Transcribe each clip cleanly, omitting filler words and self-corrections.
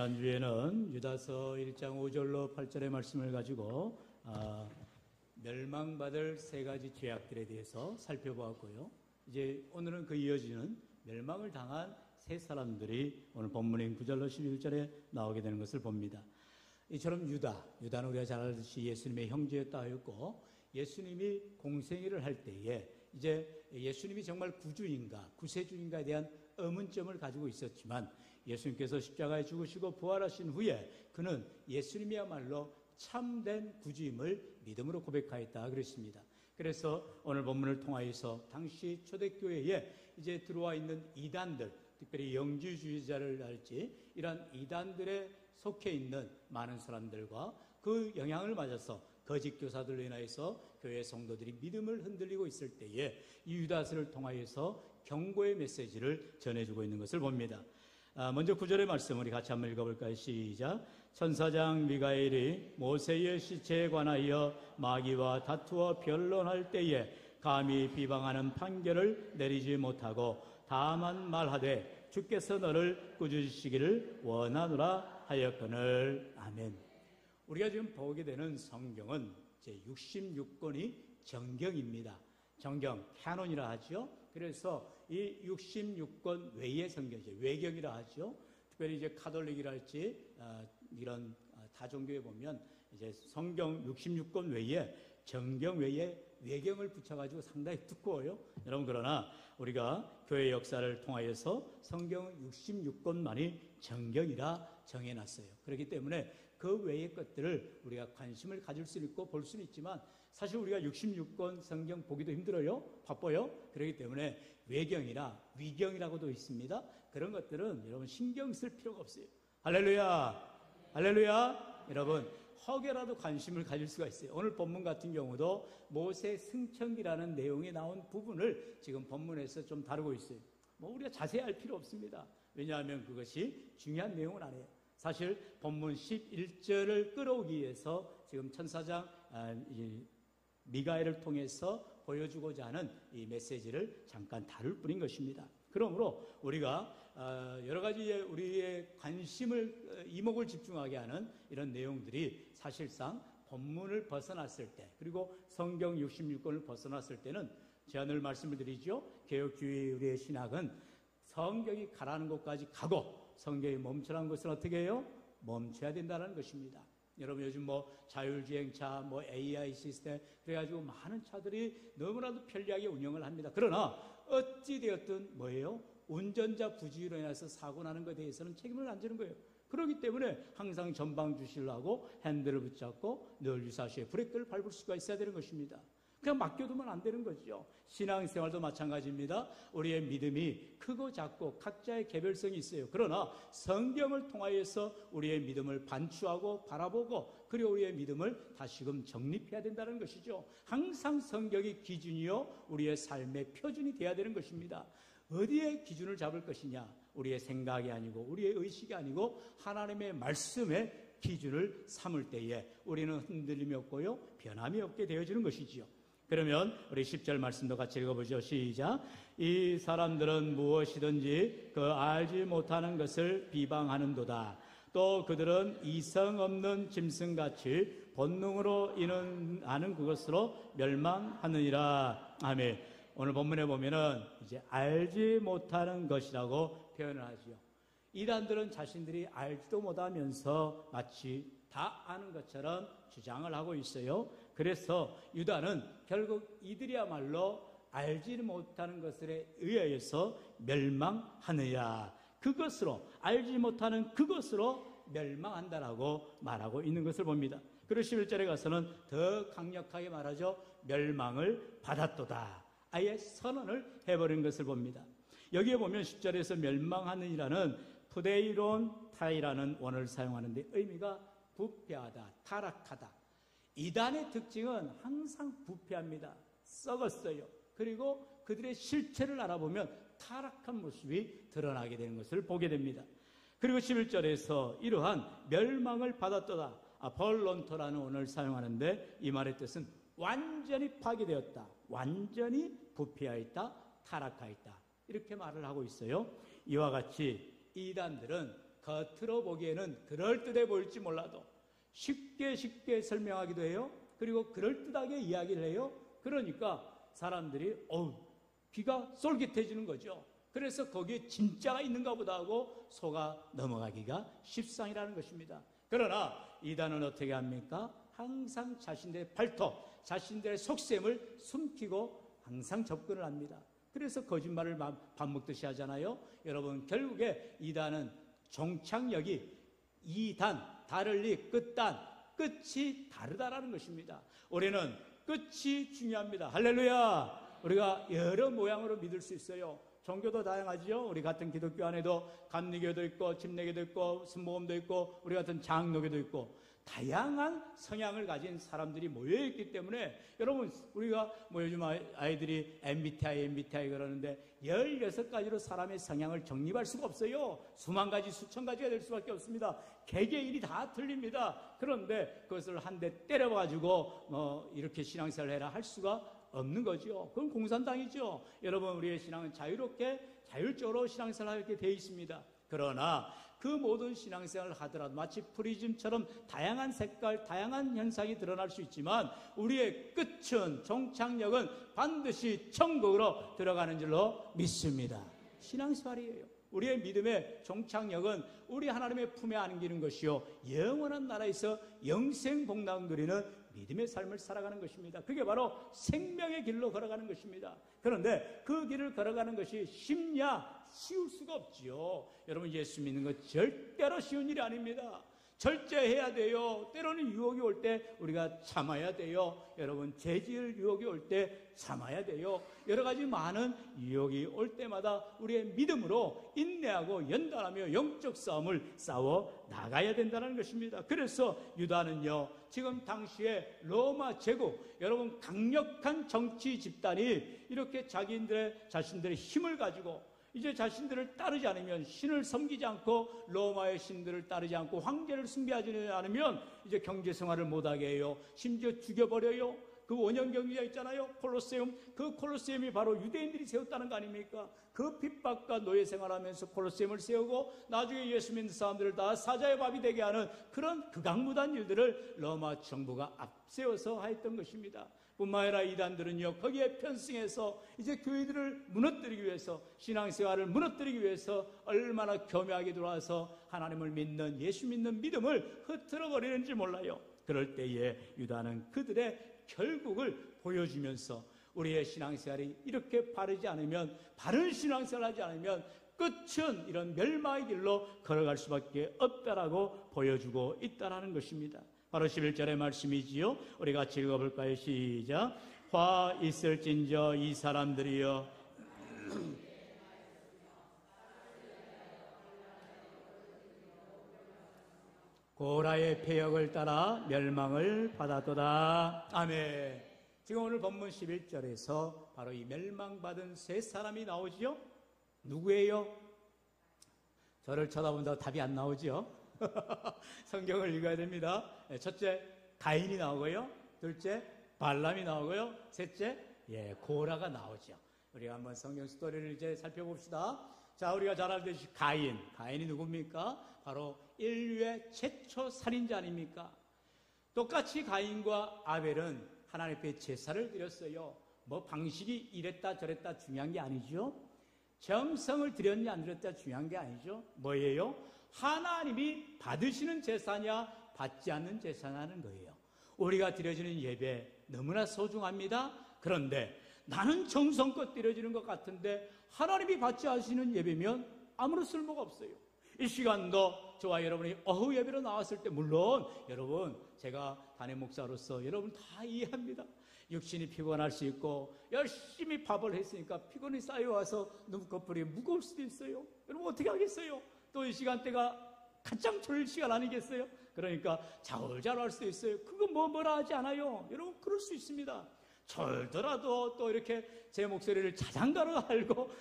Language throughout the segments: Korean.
지난주에는 유다서 1장 5절로 8절의 말씀을 가지고 멸망받을 세 가지 죄악들에 대해서 살펴보았고요. 이제 오늘은 그 이어지는 멸망을 당한 세 사람들이 오늘 본문인 9절로 11절에 나오게 되는 것을 봅니다. 이처럼 유다는 우리가 잘 알듯이 예수님의 형제였다 하였고, 예수님이 공생애를 할 때에 이제 예수님이 정말 구주인가 구세주인가에 대한 의문점을 가지고 있었지만, 예수님께서 십자가에 죽으시고 부활하신 후에 그는 예수님이야말로 참된 구주임을 믿음으로 고백하였다 그랬습니다. 그래서 오늘 본문을 통하여서 당시 초대교회에 이제 들어와 있는 이단들, 특별히 영지주의자를 할지 이러한 이단들에 속해 있는 많은 사람들과 그 영향을 맞아서 거짓 교사들로 인하여서 교회 성도들이 믿음을 흔들리고 있을 때에 이 유다서를 통하여서 경고의 메시지를 전해주고 있는 것을 봅니다. 먼저 9절의 말씀 우리 같이 한번 읽어볼까요? 시작. 천사장 미가엘이 모세의 시체에 관하여 마귀와 다투어 변론할 때에 감히 비방하는 판결을 내리지 못하고 다만 말하되 주께서 너를 꾸짖으시기를 원하노라 하였거늘. 아멘. 우리가 지금 보게 되는 성경은 제 66권이 정경입니다. 정경, 캐논이라 하죠. 그래서 이 66권 외의 성경이죠. 외경이라 하죠. 특별히 이제 카톨릭이라 할지 이런 다종교에 보면 이제 성경 66권 외에 정경 외에 외경을 붙여가지고 상당히 두꺼워요. 여러분, 그러나 우리가 교회 역사를 통하여서 성경은 66권만이 정경이라 정해놨어요. 그렇기 때문에 그 외의 것들을 우리가 관심을 가질 수 있고 볼 수는 있지만, 사실 우리가 66권 성경 보기도 힘들어요. 바빠요. 그렇기 때문에 외경이나 위경이라고도 있습니다. 그런 것들은 여러분 신경 쓸 필요가 없어요. 할렐루야, 할렐루야. 여러분, 혹여라도 관심을 가질 수가 있어요. 오늘 본문 같은 경우도 모세 승천기라는 내용이 나온 부분을 지금 본문에서 좀 다루고 있어요. 우리가 자세히 알 필요 없습니다. 왜냐하면 그것이 중요한 내용은 아니에요. 사실 본문 11절을 끌어오기 위해서 지금 천사장 미가엘을 통해서 보여주고자 하는 이 메시지를 잠깐 다룰 뿐인 것입니다. 그러므로 우리가 여러 가지 우리의 관심을 이목을 집중하게 하는 이런 내용들이 사실상 본문을 벗어났을 때, 그리고 성경 66권을 벗어났을 때는 제가 늘 말씀을 드리죠. 개혁주의 우리의 신학은 성경이 가라는 곳까지 가고 성경이 멈추라는 것은 어떻게 해요? 멈춰야 된다는 것입니다. 여러분, 요즘 자율주행차, AI 시스템, 그래가지고 많은 차들이 너무나도 편리하게 운영을 합니다. 그러나 어찌되었든 뭐예요? 운전자 부주의로 인해서 사고 나는 것에 대해서는 책임을 안 지는 거예요. 그렇기 때문에 항상 전방 주시를 하고 핸들을 붙잡고 늘 유사시에 브레이크를 밟을 수가 있어야 되는 것입니다. 그냥 맡겨두면 안 되는 거죠. 신앙생활도 마찬가지입니다. 우리의 믿음이 크고 작고 각자의 개별성이 있어요. 그러나 성경을 통하여서 우리의 믿음을 반추하고 바라보고, 그리고 우리의 믿음을 다시금 정립해야 된다는 것이죠. 항상 성경이 기준이요 우리의 삶의 표준이 되어야 되는 것입니다. 어디에 기준을 잡을 것이냐? 우리의 생각이 아니고 우리의 의식이 아니고 하나님의 말씀에 기준을 삼을 때에 우리는 흔들림이 없고요 변함이 없게 되어지는 것이지요. 그러면 우리 10절 말씀도 같이 읽어보죠. 시작. 이 사람들은 무엇이든지 그 알지 못하는 것을 비방하는도다. 또 그들은 이성 없는 짐승같이 본능으로 아는 그것으로 멸망하느니라. 아멘. 오늘 본문에 보면은 이제 알지 못하는 것이라고 표현을 하죠. 이단들은 자신들이 알지도 못하면서 마치 다 아는 것처럼 주장을 하고 있어요. 그래서 유다는 결국 이들이야말로 알지 못하는 것에 의하여서 멸망하느냐, 그것으로 알지 못하는 그것으로 멸망한다라고 말하고 있는 것을 봅니다. 그리고 11절에 가서는 더 강력하게 말하죠. 멸망을 받았도다. 아예 선언을 해버린 것을 봅니다. 여기에 보면 10절에서 멸망하느니라는 푸데이론 타이라는 원어를 사용하는데 의미가 부패하다, 타락하다. 이단의 특징은 항상 부패합니다. 썩었어요. 그리고 그들의 실체를 알아보면 타락한 모습이 드러나게 되는 것을 보게 됩니다. 그리고 11절에서 이러한 멸망을 받았도다, 벌론토라는 원어를 사용하는데 이 말의 뜻은 완전히 파괴되었다, 완전히 부패하였다, 타락하였다, 이렇게 말을 하고 있어요. 이와 같이 이단들은 겉으로 보기에는 그럴듯해 보일지 몰라도 쉽게 설명하기도 해요. 그리고 그럴듯하게 이야기를 해요. 그러니까 사람들이 귀가 쏠깃해지는 거죠. 그래서 거기에 진짜가 있는가 보다 하고 속아 넘어가기가 십상이라는 것입니다. 그러나 이단은 어떻게 합니까? 항상 자신들의 발톱, 자신들의 속셈을 숨기고 항상 접근을 합니다. 그래서 거짓말을 밥 먹듯이 하잖아요. 여러분, 결국에 이단은 종착역이 이단, 다를리, 끝단, 끝이 다르다라는 것입니다. 올해는 끝이 중요합니다. 할렐루야! 우리가 여러 모양으로 믿을 수 있어요. 종교도 다양하죠. 우리 같은 기독교 안에도 감리교도 있고 집례교도 있고 순복음도 있고 우리 같은 장로교도 있고 다양한 성향을 가진 사람들이 모여있기 때문에 여러분, 우리가 요즘 아이들이 MBTI 그러는데 16가지로 사람의 성향을 정립할 수가 없어요. 수만 가지, 수천 가지가 될 수밖에 없습니다. 개개인이 다 틀립니다. 그런데 그것을 한 대 때려가지고 이렇게 신앙생활을 해라 할 수가 없는 거죠. 그건 공산당이죠. 여러분, 우리의 신앙은 자율적으로 신앙생활을 하게 되어 있습니다. 그러나 그 모든 신앙생활을 하더라도 마치 프리즘처럼 다양한 색깔, 다양한 현상이 드러날 수 있지만 우리의 끝은, 종착역은 반드시 천국으로 들어가는 줄로 믿습니다. 신앙생활이에요. 우리의 믿음의 종착역은 우리 하나님의 품에 안기는 것이요, 영원한 나라에서 영생복락을 누리는 믿음의 삶을 살아가는 것입니다. 그게 바로 생명의 길로 걸어가는 것입니다. 그런데 그 길을 걸어가는 것이 쉽냐? 쉬울 수가 없지요. 여러분, 예수 믿는 것 절대로 쉬운 일이 아닙니다. 절제해야 돼요. 때로는 유혹이 올 때 우리가 참아야 돼요. 여러분, 죄질 유혹이 올 때 참아야 돼요. 여러 가지 많은 유혹이 올 때마다 우리의 믿음으로 인내하고 연단하며 영적 싸움을 싸워 나가야 된다는 것입니다. 그래서 유다는요, 지금 당시에 로마 제국, 여러분, 강력한 정치 집단이 이렇게 자신들의 힘을 가지고 이제 자신들을 따르지 않으면, 신을 섬기지 않고 로마의 신들을 따르지 않고 황제를 숭배하지 않으면 이제 경제생활을 못하게 해요. 심지어 죽여버려요. 그 원형 경기가 있잖아요. 콜로세움. 그 콜로세움이 바로 유대인들이 세웠다는 거 아닙니까? 그 핍박과 노예 생활하면서 콜로세움을 세우고 나중에 예수 믿는 사람들을 다 사자의 밥이 되게 하는 그런 극악무도한 일들을 로마 정부가 앞세워서 하였던 것입니다. 뿐만 아니라 이단들은요, 거기에 편승해서 이제 교회들을 무너뜨리기 위해서, 신앙생활을 무너뜨리기 위해서 얼마나 교묘하게 들어와서 하나님을 믿는, 예수 믿는 믿음을 흐트러버리는지 몰라요. 그럴 때에 유다는 그들의 결국을 보여주면서 우리의 신앙생활이 이렇게 바르지 않으면, 바른 신앙생활을 하지 않으면 끝은 이런 멸망의 길로 걸어갈 수밖에 없다라고 보여주고 있다라는 것입니다. 바로 11절의 말씀이지요. 우리 같이 읽어볼까요? 시작. 화 있을진저 이 사람들이여 고라의 폐역을 따라 멸망을 받았도다. 아멘. 지금 오늘 본문 11절에서 바로 이 멸망받은 세 사람이 나오지요. 누구예요? 저를 쳐다본다고 답이 안 나오죠. 성경을 읽어야 됩니다. 첫째, 가인이 나오고요. 둘째, 발람이 나오고요. 셋째, 고라가 나오죠. 우리가 한번 성경 스토리를 이제 살펴봅시다. 자, 우리가 잘 알듯이 가인이 누굽니까? 바로 인류의 최초 살인자 아닙니까? 똑같이 가인과 아벨은 하나님 앞에 제사를 드렸어요. 방식이 이랬다 저랬다 중요한 게 아니죠. 정성을 드렸냐 안 드렸다 중요한 게 아니죠. 뭐예요? 하나님이 받으시는 제사냐 받지 않는 제사냐는 거예요. 우리가 드려지는 예배 너무나 소중합니다. 그런데 나는 정성껏 드려지는 것 같은데 하나님이 받지 않으시는 예배면 아무런 쓸모가 없어요. 이 시간도 저와 여러분이 어후 예배로 나왔을 때, 물론 여러분, 제가 담임 목사로서 여러분 다 이해합니다. 육신이 피곤할 수 있고 열심히 밥을 했으니까 피곤이 쌓여와서 눈꺼풀이 무거울 수도 있어요. 여러분 어떻게 하겠어요? 또 이 시간대가 가장 졸릴 시간 아니겠어요? 그러니까 자울자울할 수도 있어요. 그거 뭐라 하지 않아요. 여러분 그럴 수 있습니다. 졸더라도 또 이렇게 제 목소리를 자장가로 알고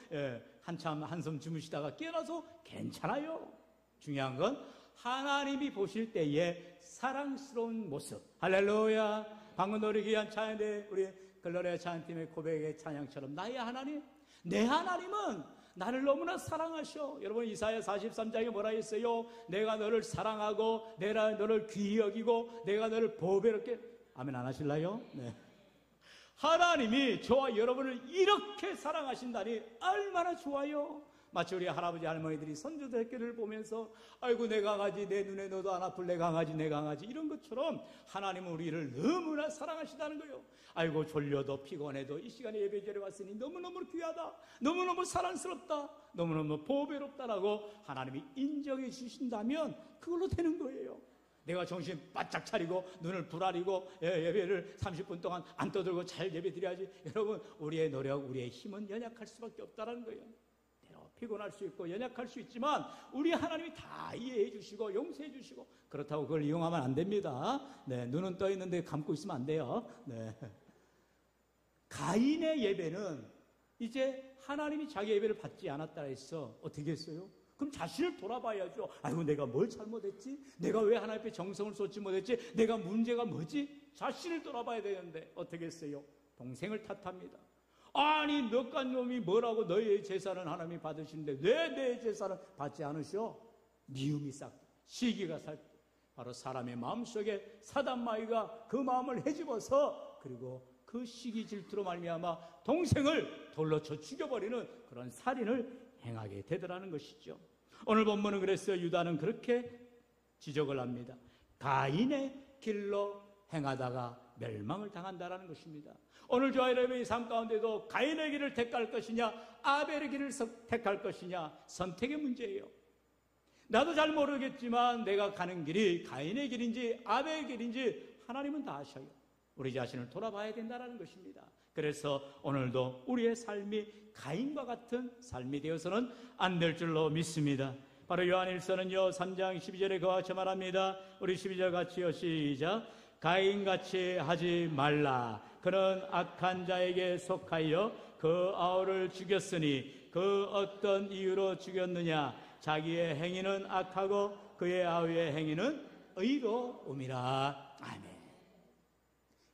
한참 한숨 주무시다가 깨어나서 괜찮아요. 중요한 건 하나님이 보실 때의 사랑스러운 모습. 할렐루야. 방금 노래기 한 찬양대 우리 글로리아 찬양팀의 고백의 찬양처럼 나의 하나님, 내 하나님은 나를 너무나 사랑하셔. 여러분 이사야 43장에 뭐라 했어요? 내가 너를 사랑하고 내가 너를 귀히 여기고 내가 너를 보배롭게. 아멘 안 하실래요? 네. 하나님이 저와 여러분을 이렇게 사랑하신다니 얼마나 좋아요. 마치 우리 할아버지 할머니들이 손주 새끼를 보면서 아이고 내 강아지 내 눈에 넣어도 안 아플 내 강아지 내 강아지 이런 것처럼 하나님은 우리를 너무나 사랑하시다는 거예요. 아이고 졸려도 피곤해도 이 시간에 예배자리에 왔으니 너무너무 귀하다, 너무너무 사랑스럽다, 너무너무 보배롭다라고 하나님이 인정해 주신다면 그걸로 되는 거예요. 내가 정신 바짝 차리고 눈을 부라리고 예배를 30분 동안 안 떠들고 잘 예배 드려야지. 여러분 우리의 노력, 우리의 힘은 연약할 수밖에 없다는 거예요. 피곤할 수 있고 연약할 수 있지만 우리 하나님이 다 이해해 주시고 용서해 주시고 그렇다고 그걸 이용하면 안 됩니다. 네, 눈은 떠 있는데 감고 있으면 안 돼요. 네. 가인의 예배는 이제 하나님이 자기 예배를 받지 않았다 해서 어떻게 했어요? 그럼 자신을 돌아봐야죠. 아이고 내가 뭘 잘못했지? 내가 왜 하나님 앞에 정성을 쏟지 못했지? 내가 문제가 뭐지? 자신을 돌아봐야 되는데 어떻게 했어요? 동생을 탓합니다. 아니 몇간 놈이 뭐라고 너의 제사는 하나님이 받으시는데 왜 내 제사는 받지 않으셔? 미움이 싹 시기가 살 바로 사람의 마음속에 사단마귀가 그 마음을 헤집어서 그리고 그 시기 질투로 말미암아 동생을 돌로 쳐 죽여버리는 그런 살인을 행하게 되더라는 것이죠. 오늘 본문은 그래서 유다는 그렇게 지적을 합니다. 가인의 길로 행하다가 멸망을 당한다라는 것입니다. 오늘 저와 여러분의 삶 가운데도 가인의 길을 택할 것이냐 아벨의 길을 택할 것이냐 선택의 문제예요. 나도 잘 모르겠지만 내가 가는 길이 가인의 길인지 아벨의 길인지 하나님은 다 아셔요. 우리 자신을 돌아봐야 된다는 것입니다. 그래서 오늘도 우리의 삶이 가인과 같은 삶이 되어서는 안 될 줄로 믿습니다. 바로 요한일서는요 3장 12절에 그와 같이 말합니다. 우리 12절 같이요 시작. 가인같이 하지 말라. 그는 악한 자에게 속하여 그 아우를 죽였으니 그 어떤 이유로 죽였느냐. 자기의 행위는 악하고 그의 아우의 행위는 의로움이라. 아멘.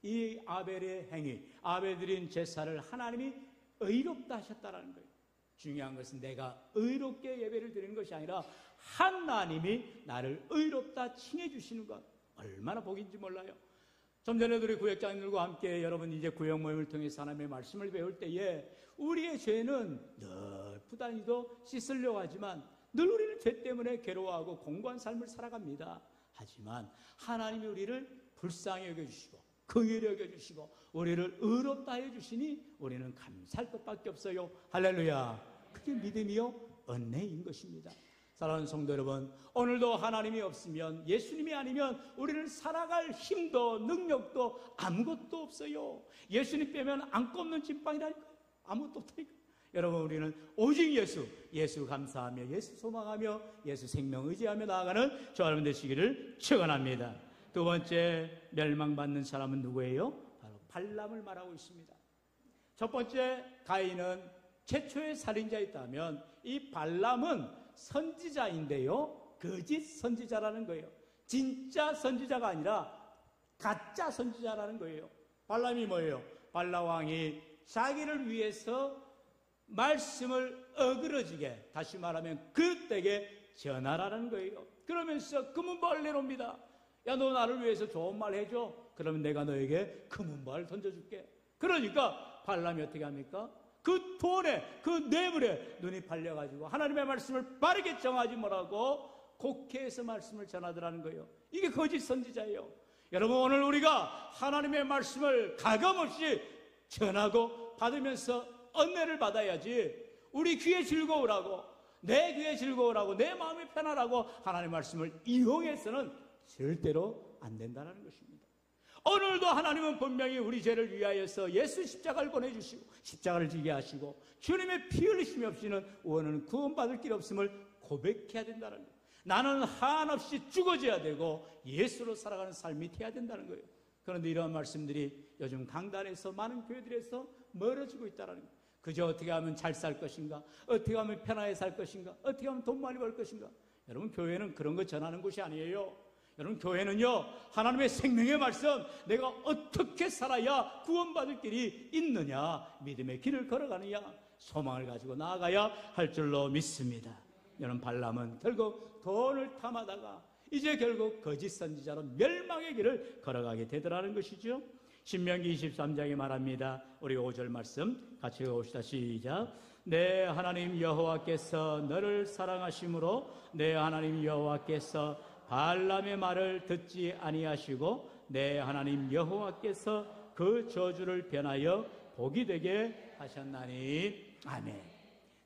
이 아벨의 행위, 아벨 드린 제사를 하나님이 의롭다 하셨다는 거예요. 중요한 것은 내가 의롭게 예배를 드리는 것이 아니라 하나님이 나를 의롭다 칭해 주시는 것, 얼마나 복인지 몰라요. 좀 전에도 우리 구역장님들과 함께 여러분 이제 구역 모임을 통해서 하나님의 말씀을 배울 때에 우리의 죄는 늘 부단히도 씻으려고 하지만 늘 우리는 죄 때문에 괴로워하고 공고한 삶을 살아갑니다. 하지만 하나님이 우리를 불쌍히 여겨주시고 긍휼히 여겨주시고 우리를 의롭다 해주시니 우리는 감사할 것밖에 없어요. 할렐루야. 그게 믿음이요 은혜인 것입니다. 사랑하는 성도 여러분, 오늘도 하나님이 없으면, 예수님이 아니면 우리는 살아갈 힘도 능력도 아무것도 없어요. 예수님 빼면 안 꼽는 찐빵이라니까요. 아무것도 없다니까요. 여러분, 우리는 오직 예수 감사하며 예수 소망하며 예수 생명 의지하며 나아가는 저와 여러분 되시기를 축원합니다. 두 번째 멸망받는 사람은 누구예요? 바로 발람을 말하고 있습니다. 첫 번째 가인은 최초의 살인자였다면 이 발람은 선지자인데요, 거짓 선지자라는 거예요. 진짜 선지자가 아니라 가짜 선지자라는 거예요. 발람이 뭐예요? 발람 왕이 자기를 위해서 말씀을 어그러지게, 다시 말하면 그때에 전하라는 거예요. 그러면서 금은보화를 내놓습니다. 야, 너 나를 위해서 좋은 말 해줘. 그러면 내가 너에게 금은보화를 던져줄게. 그러니까 발람이 어떻게 합니까? 그 돈에, 그 뇌물에 눈이 팔려가지고 하나님의 말씀을 바르게 정하지 못하고 곡해해서 말씀을 전하더라는 거예요. 이게 거짓 선지자예요. 여러분, 오늘 우리가 하나님의 말씀을 가감없이 전하고 받으면서 은혜를 받아야지, 우리 귀에 즐거우라고, 내 귀에 즐거우라고, 내 마음이 편하라고 하나님의 말씀을 이용해서는 절대로 안 된다는 것입니다. 오늘도 하나님은 분명히 우리 죄를 위하여서 예수 십자가를 보내주시고 십자가를 지게 하시고 주님의 피 흘리심이 없이는 우원은 구원받을 길 없음을 고백해야 된다는 거예요. 나는 한없이 죽어져야 되고 예수로 살아가는 삶이 돼야 된다는 거예요. 그런데 이러한 말씀들이 요즘 강단에서 많은 교회들에서 멀어지고 있다는 거예요. 그저 어떻게 하면 잘 살 것인가, 어떻게 하면 편하게 살 것인가, 어떻게 하면 돈 많이 벌 것인가. 여러분, 교회는 그런 거 전하는 곳이 아니에요. 여러분, 교회는요, 하나님의 생명의 말씀, 내가 어떻게 살아야 구원받을 길이 있느냐, 믿음의 길을 걸어가느냐, 소망을 가지고 나아가야 할 줄로 믿습니다. 여러분, 발람은 결국 돈을 탐하다가 이제 결국 거짓 선지자로 멸망의 길을 걸어가게 되더라는 것이죠. 신명기 23장에 말합니다. 우리 5절 말씀 같이 읽어봅시다. 시작. 내 하나님 여호와께서 너를 사랑하심으로 내 하나님 여호와께서 발람의 말을 듣지 아니하시고 내 하나님 여호와께서 그 저주를 변하여 복이 되게 하셨나니. 아멘.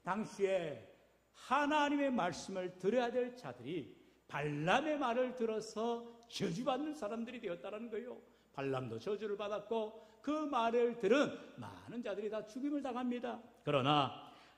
당시에 하나님의 말씀을 들어야 될 자들이 발람의 말을 들어서 저주받는 사람들이 되었다는 거예요. 발람도 저주를 받았고 그 말을 들은 많은 자들이 다 죽임을 당합니다. 그러나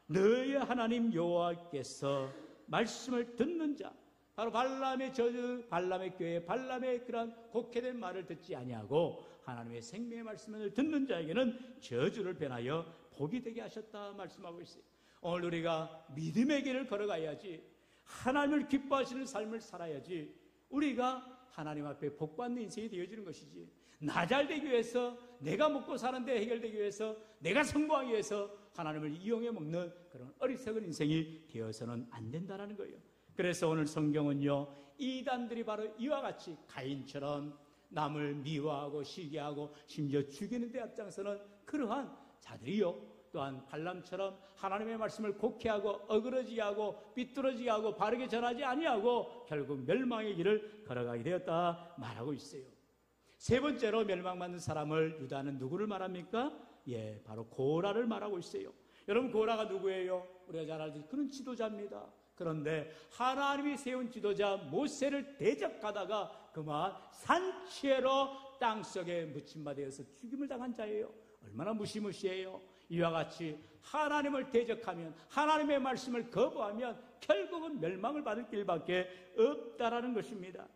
너의 하나님 여호와께서 말씀을 듣는 자, 바로 발람의 저주, 발람의 교회, 발람의 그런 곡해된 말을 듣지 아니하고 하나님의 생명의 말씀을 듣는 자에게는 저주를 변하여 복이 되게 하셨다 말씀하고 있어요. 오늘 우리가 믿음의 길을 걸어가야지, 하나님을 기뻐하시는 삶을 살아야지 우리가 하나님 앞에 복받는 인생이 되어지는 것이지, 나 잘되기 위해서, 내가 먹고 사는데 해결되기 위해서, 내가 성공하기 위해서 하나님을 이용해 먹는 그런 어리석은 인생이 되어서는 안 된다는 거예요. 그래서 오늘 성경은요, 이단들이 바로 이와 같이 가인처럼 남을 미워하고 시기하고 심지어 죽이는 데 앞장서는 그러한 자들이요, 또한 발람처럼 하나님의 말씀을 곡해하고 어그러지게 하고 삐뚤어지게 하고 바르게 전하지 아니하고 결국 멸망의 길을 걸어가게 되었다 말하고 있어요. 세 번째로 멸망받는 사람을 유다는 누구를 말합니까? 바로 고라를 말하고 있어요. 여러분, 고라가 누구예요? 우리가 잘 알듯이 그는 지도자입니다. 그런데 하나님이 세운 지도자 모세를 대적하다가 그만 산채로 땅속에 묻힌 바 되어서 죽임을 당한 자예요. 얼마나 무시무시해요. 이와 같이 하나님을 대적하면, 하나님의 말씀을 거부하면 결국은 멸망을 받을 길밖에 없다라는 것입니다.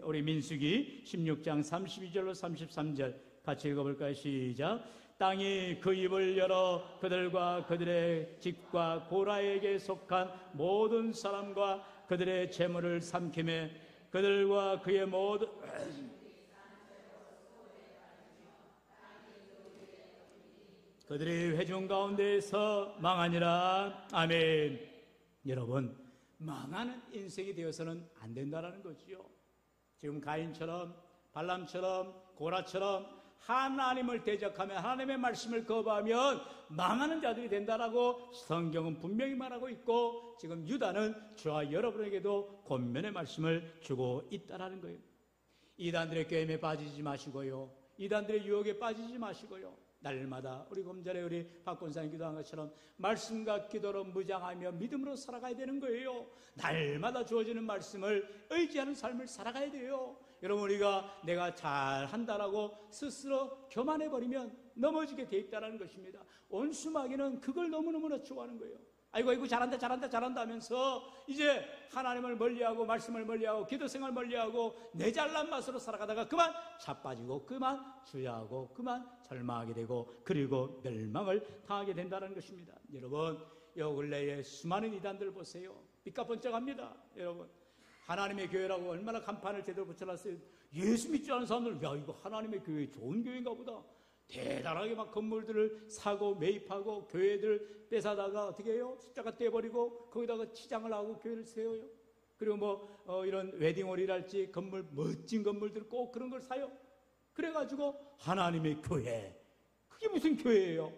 우리 민수기 16장 32절로 33절 같이 읽어볼까요? 시작. 땅이 그 입을 열어 그들과 그들의 집과 고라에게 속한 모든 사람과 그들의 재물을 삼키매 그들과 그의 모든 그들이 회중 가운데에서 망하니라. 아멘. 여러분, 망하는 인생이 되어서는 안 된다는 거지요. 지금 가인처럼, 발람처럼, 고라처럼 하나님을 대적하며 하나님의 말씀을 거부하면 망하는 자들이 된다라고 성경은 분명히 말하고 있고, 지금 유다는 저와 여러분에게도 권면의 말씀을 주고 있다라는 거예요. 이단들의 꾀임에 빠지지 마시고요, 이단들의 유혹에 빠지지 마시고요, 날마다 우리 금 전에 우리 박 권사님 기도한 것처럼 말씀과 기도로 무장하며 믿음으로 살아가야 되는 거예요. 날마다 주어지는 말씀을 의지하는 삶을 살아가야 돼요. 여러분, 우리가 내가 잘한다라고 스스로 교만해버리면 넘어지게 돼 있다는 것입니다. 온수마귀는 그걸 너무너무나 좋아하는 거예요. 아이고 잘한다 하면서 이제 하나님을 멀리하고 말씀을 멀리하고 기도생활 멀리하고 내 잘난 맛으로 살아가다가 그만 자빠지고 그만 주야하고 그만 절망하게 되고 그리고 멸망을 당하게 된다는 것입니다. 여러분, 요 근래에 수많은 이단들 보세요. 삐까번쩍합니다. 여러분, 하나님의 교회라고 얼마나 간판을 제대로 붙여놨어요. 예수 믿지 않은 사람들, 야, 이거 하나님의 교회 좋은 교회인가 보다. 대단하게 막 건물들을 사고 매입하고 교회들 뺏어다가 어떻게 해요? 숫자가 떼버리고 거기다가 치장을 하고 교회를 세워요. 그리고 이런 웨딩홀이랄지 건물, 멋진 건물들 꼭 그런 걸 사요. 그래가지고 하나님의 교회, 그게 무슨 교회예요?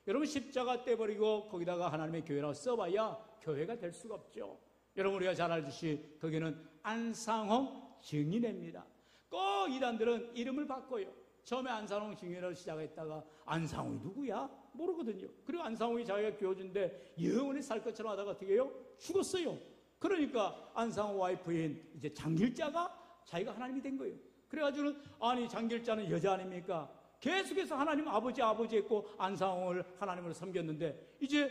여러분, 십자가 떼버리고 거기다가 하나님의 교회라고 써봐야 교회가 될 수가 없죠. 여러분, 우리가 잘 알듯이 거기는 안상홍 증인회입니다. 꼭 이단들은 이름을 바꿔요. 처음에 안상홍 증인회를 시작했다가 안상홍이 누구야? 모르거든요. 그리고 안상홍이 자기가 교주인데 영원히 살 것처럼 하다가 어떻게 해요? 죽었어요. 그러니까 안상홍 와이프인 이제 장길자가 자기가 하나님이 된 거예요. 그래가지고는 아니, 장길자는 여자 아닙니까? 계속해서 하나님 아버지 했고 안상홍을 하나님으로 섬겼는데 이제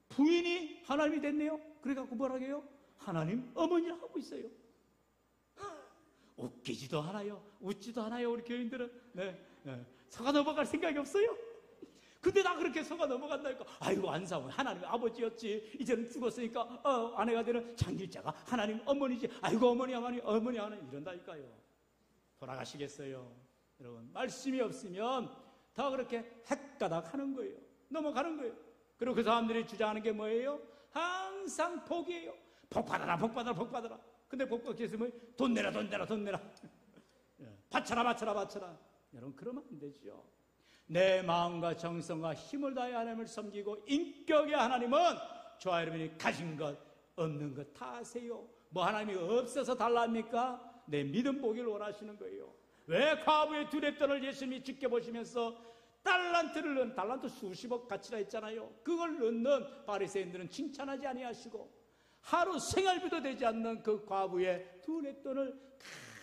부인이 하나님이 됐네요. 그래갖고 뭐라고 해요? 하나님 어머니를 하고 있어요. 웃기지도 않아요. 웃지도 않아요. 우리 교인들은. 속아 넘어갈 생각이 없어요. 근데 나 그렇게 속아 넘어간다니까. 아이고, 안상홍 하나님 아버지였지. 이제는 죽었으니까 아내가 되는 장길자가 하나님 어머니지. 아이고, 어머니 이런다니까요. 돌아가시겠어요. 여러분, 말씀이 없으면 더 그렇게 헷가닥 하는 거예요. 넘어가는 거예요. 그리고 그 사람들이 주장하는 게 뭐예요? 항상 복이에요. 복 받아라, 복 받아라, 복 받아라. 근데 복 받기 위해서 돈 내라, 돈 내라, 돈 내라. 바쳐라, 바쳐라, 바쳐라. 여러분, 그러면 안 되죠. 내 마음과 정성과 힘을 다해 하나님을 섬기고 인격의 하나님은 저와 여러분이 가진 것, 없는 것 다 아세요. 뭐 하나님이 없어서 달랍니까? 내 믿음 보기를 원하시는 거예요. 왜 과부의 두레돈을 예수님이 지켜보시면서 달란트를 넣은, 달란트 수십억 가치라 했잖아요. 그걸 넣는 바리새인들은 칭찬하지 아니하시고 하루 생활비도 되지 않는 그 과부의 두레돈을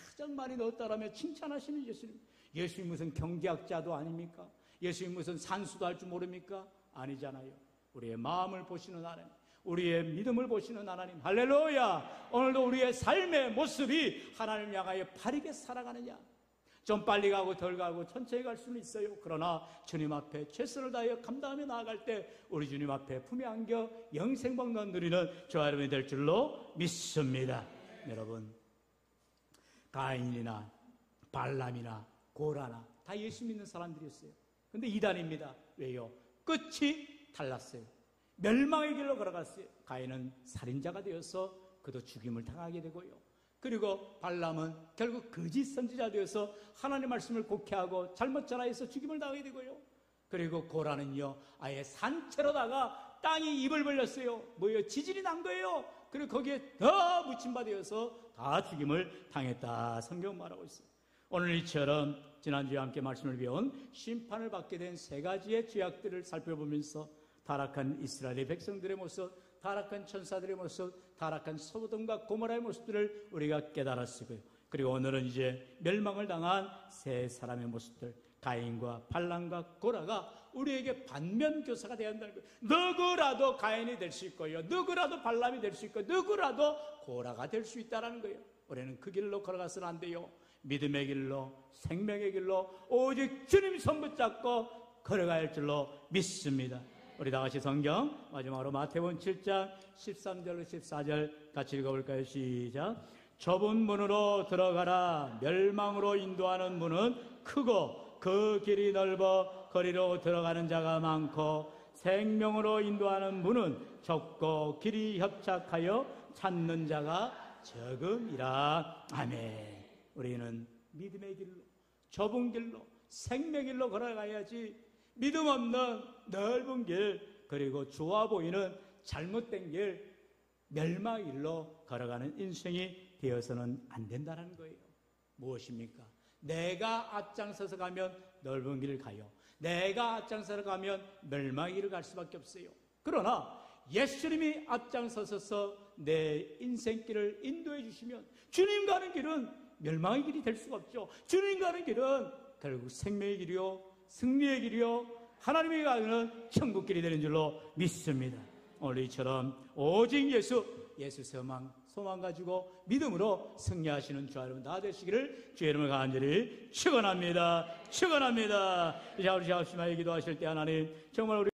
가장 많이 넣었다라며 칭찬하시는 예수님. 예수님 무슨 경제학자도 아닙니까? 예수님 무슨 산수도 할 줄 모릅니까? 아니잖아요. 우리의 마음을 보시는 하나님, 우리의 믿음을 보시는 하나님, 할렐루야. 오늘도 우리의 삶의 모습이 하나님을 향하여 바르게 살아가느냐. 좀 빨리 가고 덜 가고 천천히 갈 수는 있어요. 그러나 주님 앞에 최선을 다하여 감당하며 나아갈 때 우리 주님 앞에 품에 안겨 영생방만 누리는 저와 여러분이 될 줄로 믿습니다. 여러분, 가인이나 발람이나 고라나 다 예수 믿는 사람들이었어요. 근데 이단입니다. 왜요? 끝이 달랐어요. 멸망의 길로 걸어갔어요. 가인은 살인자가 되어서 그도 죽임을 당하게 되고요. 그리고 발람은 결국 거짓 선지자 되어서 하나님의 말씀을 곡해하고 잘못 전하여서 죽임을 당하게 되고요. 그리고 고라는요, 아예 산채로다가 땅이 입을 벌렸어요. 뭐예요? 지진이 난 거예요. 그리고 거기에 더 묻힌바되어서 다 죽임을 당했다. 성경 말하고 있어요. 오늘 이처럼 지난주에 함께 말씀을 배운 심판을 받게 된 세 가지의 죄악들을 살펴보면서 타락한 이스라엘의 백성들의 모습, 타락한 천사들의 모습, 타락한 소돔과 고모라의 모습들을 우리가 깨달았고요. 그리고 오늘은 이제 멸망을 당한 세 사람의 모습들, 가인과 발람과 고라가 우리에게 반면 교사가 되어야 한다는 거예요. 누구라도 가인이 될 수 있고요, 누구라도 발람이 될 수 있고, 누구라도 고라가 될 수 있다는 거예요. 우리는 그 길로 걸어가서는 안 돼요. 믿음의 길로, 생명의 길로 오직 주님 손 붙잡고 걸어가야 할 줄로 믿습니다. 우리 다 같이 성경 마지막으로 마태복음 7장 13절로 14절 같이 읽어볼까요? 시작. 좁은 문으로 들어가라. 멸망으로 인도하는 문은 크고 그 길이 넓어 거리로 들어가는 자가 많고 생명으로 인도하는 문은 좁고 길이 협착하여 찾는 자가 적음이라. 아멘. 우리는 믿음의 길로, 좁은 길로, 생명의 길로 걸어가야지 믿음 없는 넓은 길, 그리고 좋아 보이는 잘못된 길, 멸망의 길로 걸어가는 인생이 되어서는 안 된다는 거예요. 무엇입니까? 내가 앞장서서 가면 넓은 길을 가요. 내가 앞장서서 가면 멸망의 길을 갈 수밖에 없어요. 그러나 예수님이 앞장서서 내 인생길을 인도해 주시면 주님 가는 길은 멸망의 길이 될 수가 없죠. 주님 가는 길은 결국 생명의 길이요, 승리의 길이요, 하나님이 가는 천국길이 되는 줄로 믿습니다. 오늘 이처럼 오직 예수 소망 가지고 믿음으로 승리하시는 주 여러분 다 되시기를 주의 이름을 간절히 축원합니다. 축원합니다. 이제 우리 작심하여 기도하실 때 하나님 정말 우리